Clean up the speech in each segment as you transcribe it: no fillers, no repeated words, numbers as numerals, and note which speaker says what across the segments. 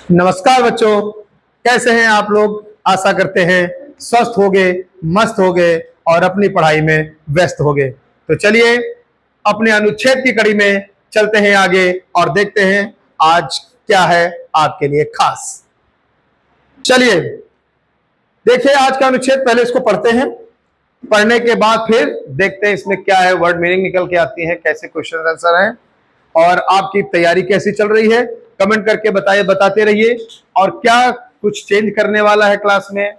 Speaker 1: नमस्कार बच्चों, कैसे हैं आप लोग। आशा करते हैं स्वस्थ होगे, मस्त होगे और अपनी पढ़ाई में व्यस्त होगे। तो चलिए अपने अनुच्छेद की कड़ी में चलते हैं आगे और देखते हैं आज क्या है आपके लिए खास। चलिए देखिए आज का अनुच्छेद, पहले इसको पढ़ते हैं, पढ़ने के बाद फिर देखते हैं इसमें क्या है, वर्ड मीनिंग निकल के आती है, कैसे क्वेश्चन आंसर है और आपकी तैयारी कैसी चल रही है। कमेंट करके बताते रहिए और क्या कुछ चेंज करने वाला है क्लास में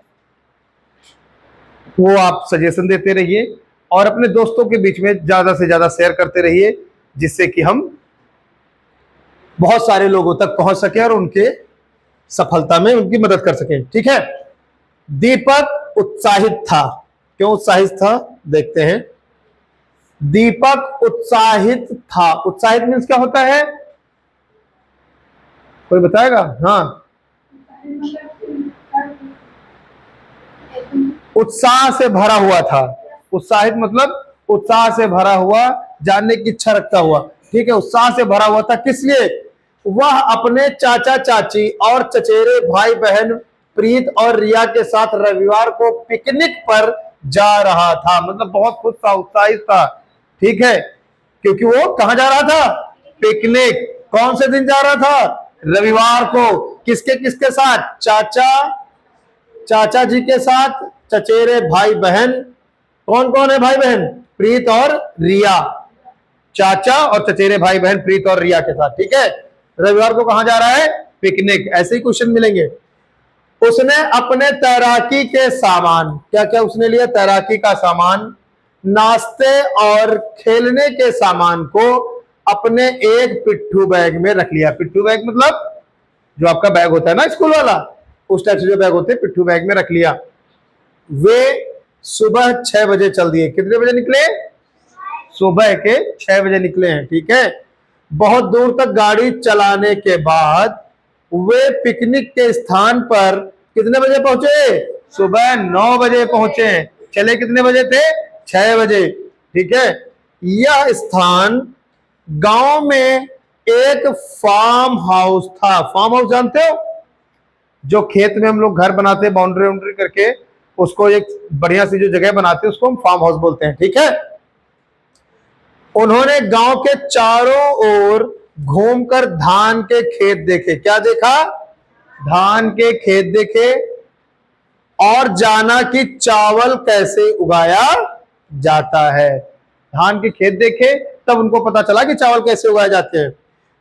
Speaker 1: वो आप सजेशन देते रहिए और अपने दोस्तों के बीच में ज्यादा से ज्यादा शेयर करते रहिए, जिससे कि हम बहुत सारे लोगों तक पहुंच सके और उनके सफलता में उनकी मदद कर सके। ठीक है। दीपक उत्साहित था। क्यों उत्साहित था देखते हैं। दीपक उत्साहित था। उत्साहित मीन्स क्या होता है, कोई बताएगा? हाँ, उत्साह से भरा हुआ था। उत्साहित मतलब उत्साह से भरा हुआ, जानने की इच्छा रखता हुआ। ठीक है, उत्साह से भरा हुआ था। किस लिए? वह अपने चाचा चाची और चचेरे भाई बहन प्रीत और रिया के साथ रविवार को पिकनिक पर जा रहा था। मतलब बहुत खुश था, उत्साहित था। ठीक है, क्योंकि वो कहां जा रहा था? पिकनिक। कौन से दिन जा रहा था? रविवार को। किसके किसके साथ? चाचा जी के साथ, चचेरे भाई बहन। कौन कौन है भाई बहन? प्रीत और रिया। चाचा और चचेरे भाई बहन प्रीत और रिया के साथ। ठीक है, रविवार को कहां जा रहा है? पिकनिक। ऐसे ही क्वेश्चन मिलेंगे। उसने अपने तैराकी के सामान, क्या क्या उसने लिया? तैराकी का सामान, नाश्ते और खेलने के सामान को अपने एक पिट्ठू बैग में रख लिया। पिट्ठू बैग मतलब जो आपका बैग होता है ना स्कूल वाला, उस टाइप से जो बैग होते हैं पिट्ठू बैग में रख लिया। वे सुबह 6 बजे चल दिए। कितने बजे निकले? सुबह के 6 बजे निकले हैं। ठीक है, बहुत दूर तक गाड़ी चलाने के बाद वे पिकनिक के स्थान पर कितने बजे पहुंचे? सुबह 9 बजे पहुंचे। चले कितने बजे थे? 6 बजे। ठीक है, यह स्थान गांव में एक फार्म हाउस था। फार्म हाउस जानते हो? जो खेत में हम लोग घर बनाते हैं बाउंड्री वाउंड्री करके, उसको एक बढ़िया सी जो जगह बनाते हैं उसको हम फार्म हाउस बोलते हैं। ठीक है, उन्होंने गांव के चारों ओर घूमकर धान के खेत देखे। क्या देखा? धान के खेत देखे और जाना कि चावल कैसे उगाया जाता है। धान के खेत देखे तब उनको पता चला कि चावल कैसे उगाए जाते हैं।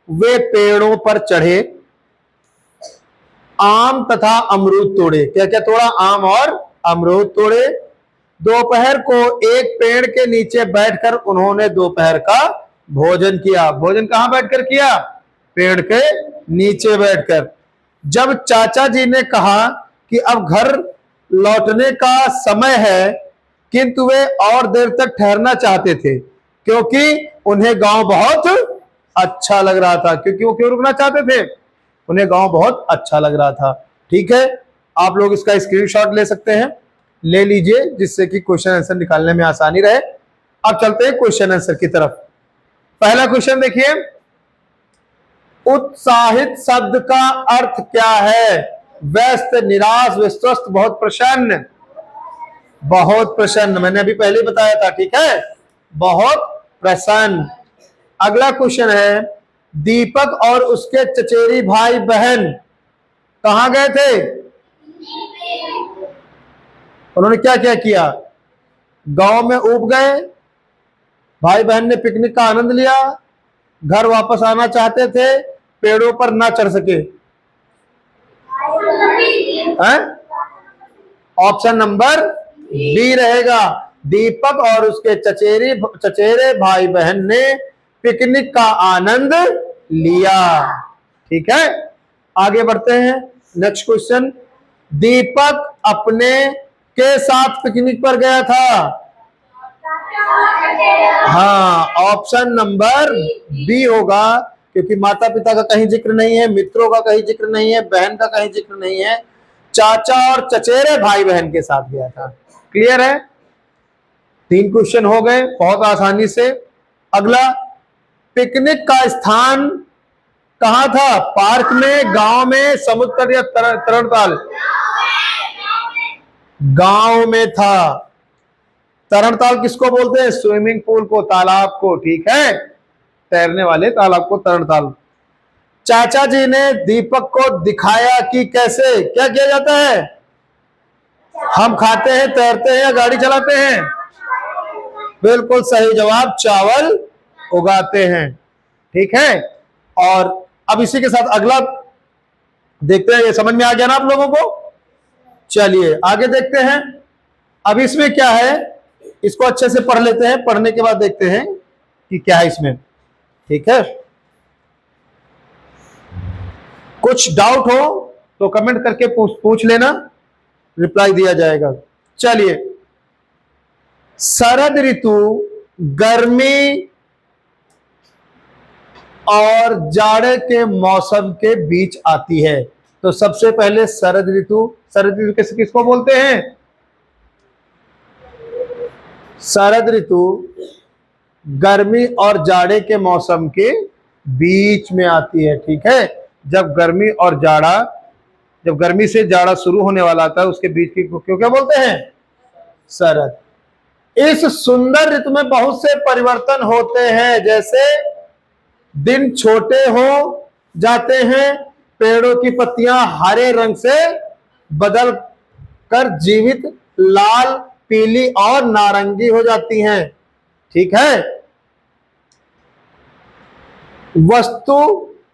Speaker 1: वे पेड़ों पर चढ़े, आम तथा अमरूद तोड़े। क्या क्या तोड़ा? आम और अमरूद तोड़े। दोपहर को एक पेड़ के नीचे बैठकर उन्होंने दोपहर का भोजन किया। भोजन कहां बैठकर किया? पेड़ के नीचे बैठकर। जब चाचा जी ने कहा कि अब घर लौटने का समय है, किंतु वे और देर तक ठहरना चाहते थे क्योंकि उन्हें गांव बहुत अच्छा लग रहा था। क्योंकि वो क्यों रुकना चाहते थे? उन्हें गांव बहुत अच्छा लग रहा था। ठीक है, आप लोग इसका स्क्रीनशॉट ले सकते हैं, ले लीजिए, जिससे कि क्वेश्चन आंसर निकालने में आसानी रहे। अब चलते हैं क्वेश्चन आंसर की तरफ। पहला क्वेश्चन देखिए, उत्साहित शब्द का अर्थ क्या है? व्यस्त, निराश, विश्वस्त, बहुत प्रसन्न। बहुत प्रसन्न, मैंने अभी पहले ही बताया था। ठीक है, बहुत प्रसन्न। अगला क्वेश्चन है, दीपक और उसके चचेरी भाई बहन कहां गए थे? उन्होंने क्या क्या किया? गांव में ऊब गए, भाई बहन ने पिकनिक का आनंद लिया, घर वापस आना चाहते थे, पेड़ों पर ना चढ़ सके। ऑप्शन नंबर बी रहेगा। दीपक और उसके चचेरे भाई बहन ने पिकनिक का आनंद लिया। ठीक है, आगे बढ़ते हैं। नेक्स्ट क्वेश्चन, दीपक अपने के साथ पिकनिक पर गया था। हाँ, ऑप्शन नंबर बी होगा, क्योंकि माता पिता का कहीं जिक्र नहीं है, मित्रों का कहीं जिक्र नहीं है, बहन का कहीं जिक्र नहीं है, चाचा और चचेरे भाई बहन के साथ गया था। क्लियर है? 3 क्वेश्चन हो गए बहुत आसानी से। अगला, पिकनिक का स्थान कहाँ था? पार्क में, गांव में, समुद्र तट या तरणताल? गांव में था। तरणताल किसको बोलते हैं? स्विमिंग पूल को, तालाब को, ठीक है, तैरने वाले तालाब को तरणताल। चाचा जी ने दीपक को दिखाया कि कैसे क्या किया जाता है? हम खाते हैं, तैरते हैं या गाड़ी चलाते हैं? बिल्कुल सही जवाब, चावल उगाते हैं, ठीक है। और अब इसी के साथ अगला देखते हैं, ये समझ में आ गया ना आप लोगों को? चलिए आगे देखते हैं। अब इसमें क्या है, इसको अच्छे से पढ़ लेते हैं, पढ़ने के बाद देखते हैं कि क्या है इसमें, ठीक है। कुछ डाउट हो तो कमेंट करके पूछ लेना, रिप्लाई दिया जाएगा। चलिए, शरद ऋतु गर्मी और जाड़े के मौसम के बीच आती है। तो सबसे पहले शरद ऋतु किसको बोलते हैं? शरद ऋतु गर्मी और जाड़े के मौसम के बीच में आती है, ठीक है। जब गर्मी और जाड़ा, जब गर्मी से जाड़ा शुरू होने वाला था, उसके बीच की क्यों क्या बोलते हैं? शरद। इस सुंदर ऋतु में बहुत से परिवर्तन होते हैं, जैसे दिन छोटे हो जाते हैं, पेड़ों की पत्तियां हरे रंग से बदल कर जीवित लाल, पीली और नारंगी हो जाती हैं, ठीक है।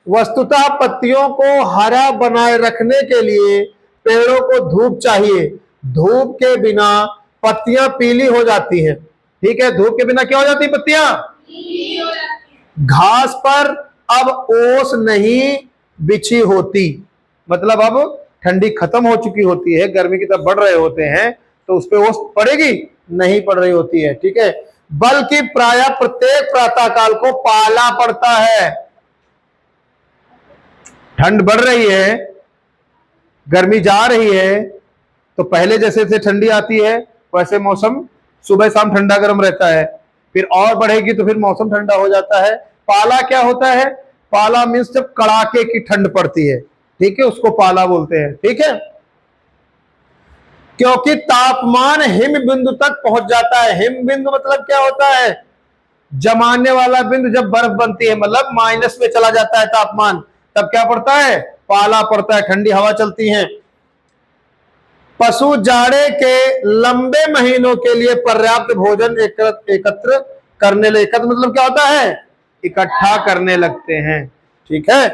Speaker 1: वस्तुतः पत्तियों को हरा बनाए रखने के लिए पेड़ों को धूप चाहिए। धूप के बिना पत्तियां पीली हो जाती हैं, ठीक है। धूप के बिना क्या हो जाती है? पत्तियां पीली हो जाती हैं। घास पर अब ओस नहीं बिछी होती, मतलब अब ठंडी खत्म हो चुकी होती है, गर्मी की तरफ बढ़ रहे होते हैं, तो उस पर ओस पड़ेगी? नहीं पड़ रही होती है, ठीक है। बल्कि प्रायः प्रत्येक प्रातःकाल को पाला पड़ता है। ठंड बढ़ रही है, गर्मी जा रही है, तो पहले जैसे से ठंडी आती है वैसे मौसम सुबह शाम ठंडा गर्म रहता है, फिर और बढ़ेगी तो फिर मौसम ठंडा हो जाता है। पाला क्या होता है? पाला मीन्स जब कड़ाके की ठंड पड़ती है, ठीक है, उसको पाला बोलते हैं, ठीक है। क्योंकि तापमान हिम बिंदु तक पहुंच जाता है। हिम बिंदु मतलब क्या होता है? जमाने वाला बिंदु। जब बर्फ बनती है मतलब माइनस में चला जाता है तापमान, तब क्या पड़ता है? पाला पड़ता है, ठंडी हवा चलती है। पशु जाड़े के लंबे महीनों के लिए पर्याप्त भोजन एकत्र करने लगे। एकत्र मतलब क्या होता है? इकट्ठा करने लगते हैं, ठीक है।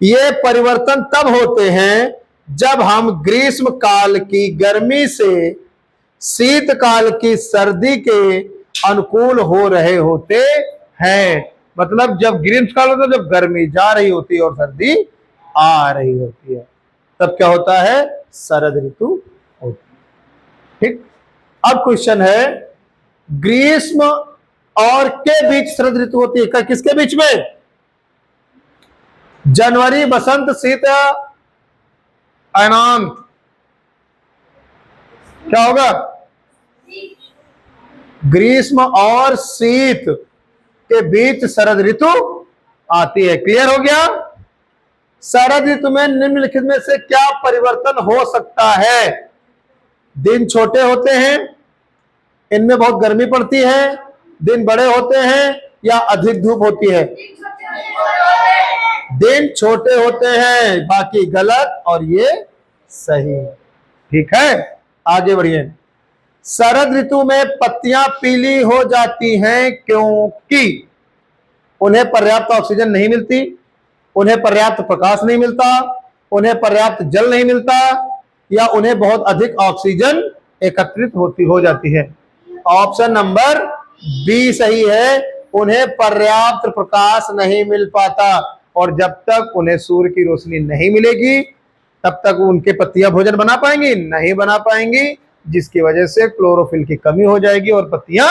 Speaker 1: ये परिवर्तन तब होते हैं जब हम ग्रीष्म काल की गर्मी से शीतकाल की सर्दी के अनुकूल हो रहे होते हैं। मतलब जब ग्रीष्म काल होता है, जब गर्मी जा रही होती है और सर्दी आ रही होती है, तब क्या होता है? शरद ऋतु होती है, ठीक। अब क्वेश्चन है, ग्रीष्म और के बीच शरद ऋतु होती है, किसके बीच में? जनवरी, बसंत, शीत, अनंत, क्या होगा? ग्रीष्म और शीत के बीच शरद ऋतु आती है। क्लियर हो गया? शरद ऋतु में निम्नलिखित में से क्या परिवर्तन हो सकता है? दिन छोटे होते हैं, इनमें बहुत गर्मी पड़ती है, दिन बड़े होते हैं या अधिक धूप होती है? दिन छोटे होते हैं, बाकी गलत और ये सही, ठीक है। आगे बढ़िए। शरद ऋतु में पत्तियां पीली हो जाती हैं क्योंकि उन्हें पर्याप्त ऑक्सीजन नहीं मिलती, उन्हें पर्याप्त प्रकाश नहीं मिलता, उन्हें पर्याप्त जल नहीं मिलता, या उन्हें बहुत अधिक ऑक्सीजन एकत्रित हो जाती है। ऑप्शन नंबर बी सही है, उन्हें पर्याप्त प्रकाश नहीं मिल पाता, और जब तक उन्हें सूर्य की रोशनी नहीं मिलेगी तब तक उनके पत्तियां भोजन बना पाएंगी? नहीं बना पाएंगी, जिसकी वजह से क्लोरोफिल की कमी हो जाएगी और पत्तियां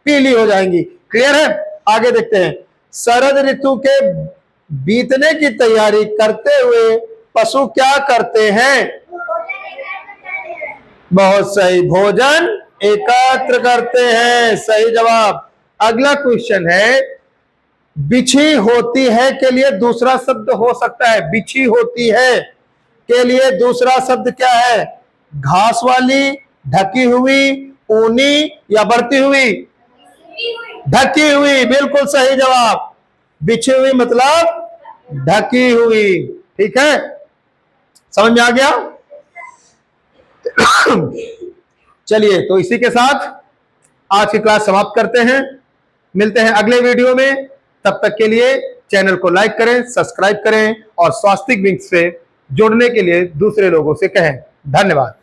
Speaker 1: पीली हो जाएंगी। क्लियर है? आगे देखते हैं। शरद ऋतु के बीतने की तैयारी करते हुए पशु क्या करते हैं? बहुत सही, भोजन एकत्र करते हैं, सही जवाब। अगला क्वेश्चन है, बिछी होती है के लिए दूसरा शब्द हो सकता है, बिछी होती है के लिए दूसरा शब्द क्या है? घास वाली, ढकी हुई, ऊनी या बढ़ती हुई? ढकी हुई, बिल्कुल सही जवाब। बिछी हुई मतलब ढकी हुई। ठीक है, समझ में आ गया? चलिए, तो इसी के साथ आज की क्लास समाप्त करते हैं। मिलते हैं अगले वीडियो में। तब तक के लिए चैनल को लाइक करें, सब्सक्राइब करें और स्वास्तिक विंग्स से जुड़ने के लिए दूसरे लोगों से कहें। धन्यवाद।